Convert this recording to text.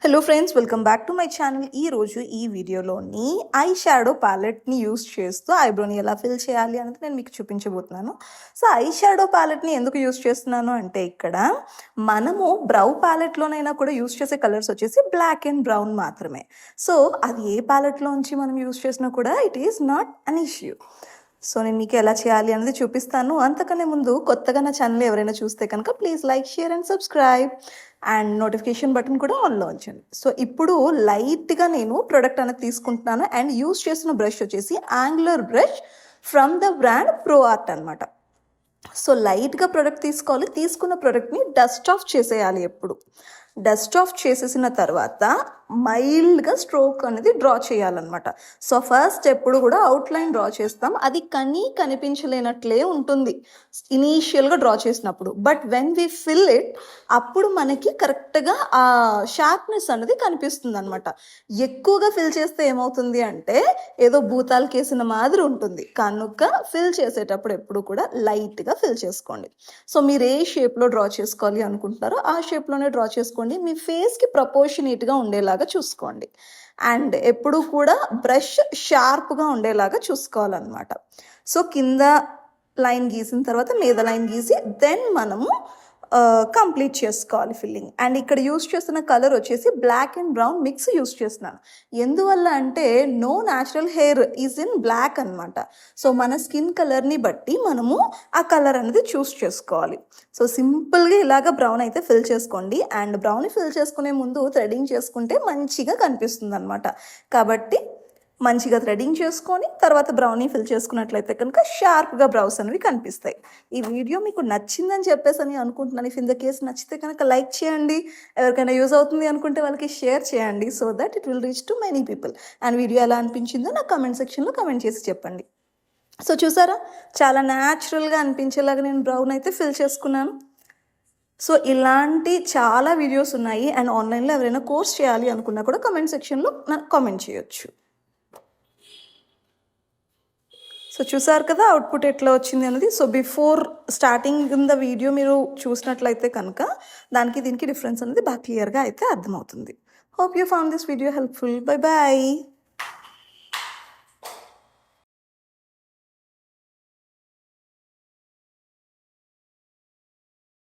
Hello friends, welcome back to my channel. ఈరోజు ఈ వీడియోలోని ఐ షాడో ప్యాలెట్ని యూస్ చేస్తూ ఐబ్రోని ఎలా ఫిల్ చేయాలి అనేది నేను మీకు చూపించబోతున్నాను. సో ఐ షాడో ప్యాలెట్ని ఎందుకు యూస్ చేస్తున్నాను అంటే, ఇక్కడ మనము బ్రౌ ప్యాలెట్లోనైనా కూడా యూస్ చేసే కలర్స్ వచ్చేసి బ్లాక్ అండ్ బ్రౌన్ మాత్రమే. సో అది ఏ ప్యాలెట్లోంచి మనం యూస్ చేసినా కూడా it is not an issue. So నేను మీకు ఎలా చేయాలి అనేది చూపిస్తాను. అంతకన్నా ముందు కొత్తగా నా ఛానల్ ఎవరైనా చూస్తే కనుక please like, share and subscribe and notification button కూడా ఆన్లో ఉంచండి. సో ఇప్పుడు లైట్గా నేను ప్రోడక్ట్ అనేది తీసుకుంటున్నాను అండ్ యూస్ చేస్తున్న బ్రష్ వచ్చేసి angular brush from the brand pro art అనమాట. సో లైట్గా ప్రోడక్ట్ తీసుకోవాలి. తీసుకున్న ప్రోడక్ట్ని డస్ట్ ఆఫ్ చేసేయాలి. ఎప్పుడు డస్ట్ ఆఫ్ చేసేసిన తర్వాత మైల్డ్గా స్ట్రోక్ అనేది డ్రా చేయాలన్నమాట. సో ఫస్ట్ ఎప్పుడు కూడా అవుట్లైన్ డ్రా చేస్తాం, అది కనిపించలేనట్లే ఉంటుంది ఇనీషియల్గా డ్రా చేసినప్పుడు. But when we fill it, అప్పుడు మనకి కరెక్ట్గా ఆ షార్ప్నెస్ అనేది కనిపిస్తుంది అనమాట. ఎక్కువగా ఫిల్ చేస్తే ఏమవుతుంది అంటే ఏదో భూతాలు కేసిన మాదిరి ఉంటుంది. కనుక ఫిల్ చేసేటప్పుడు ఎప్పుడు కూడా లైట్గా ఫిల్ చేసుకోండి. సో మీరు ఏ షేప్లో డ్రా చేసుకోవాలి అనుకుంటున్నారో ఆ షేప్లోనే డ్రా చేసుకోండి. మీ ఫేస్కి ప్రపోర్షనేట్గా ఉండేలాగా చూసుకోండి. అండ్ ఎప్పుడు కూడా బ్రష్ షార్ప్గా ఉండేలాగా చూసుకోవాలన్నమాట. సో కింద లైన్ గీసిన తర్వాత మీద లైన్ గీసి దెన్ మనము కంప్లీట్ చేసుకోవాలి ఫిల్లింగ్. అండ్ ఇక్కడ యూస్ చేస్తున్న కలర్ వచ్చేసి black and brown mix use చేస్తున్నాను. ఎందువల్ల అంటే no natural hair is in black అనమాట. సో మన స్కిన్ కలర్ని బట్టి మనము ఆ కలర్ అనేది చూస్ చేసుకోవాలి. సో సింపుల్గా ఇలాగ బ్రౌన్ అయితే ఫిల్ చేసుకోండి. అండ్ బ్రౌన్ ఫిల్ చేసుకునే ముందు థ్రెడింగ్ చేసుకుంటే మంచిగా కనిపిస్తుంది అనమాట. కాబట్టి మంచిగా థ్రెడింగ్ చేసుకొని తర్వాత బ్రౌనీ ఫిల్ చేసుకున్నట్లయితే కనుక షార్ప్గా బ్రౌస్ అనేవి కనిపిస్తాయి. ఈ వీడియో మీకు నచ్చిందని చెప్పేసి అని అనుకుంటున్నాను. ఇఫ్ ఇన్ ద కేస్ నచ్చితే కనుక లైక్ చేయండి. ఎవరికైనా యూజ్ అవుతుంది అనుకుంటే వాళ్ళకి షేర్ చేయండి, so that it will reach to many people. And video ఎలా అనిపించిందో నాకు కమెంట్ సెక్షన్లో కమెంట్ చేసి చెప్పండి. సో చూసారా, చాలా న్యాచురల్గా అనిపించేలాగా నేను బ్రౌన్ అయితే ఫిల్ చేసుకున్నాను. సో ఇలాంటి చాలా వీడియోస్ ఉన్నాయి. అండ్ ఆన్లైన్లో ఎవరైనా కోర్స్ చేయాలి అనుకున్నా కూడా కమెంట్ సెక్షన్లో నాకు కామెంట్ చేయొచ్చు. సో చూసారు కదా అవుట్పుట్ ఎట్లా వచ్చింది అనేది. So before starting in the video మీరు చూసినట్లయితే కనుక దానికి దీనికి డిఫరెన్స్ అనేది బాగా క్లియర్గా అయితే అర్థమవుతుంది. Hope you found this video helpful. Bye bye.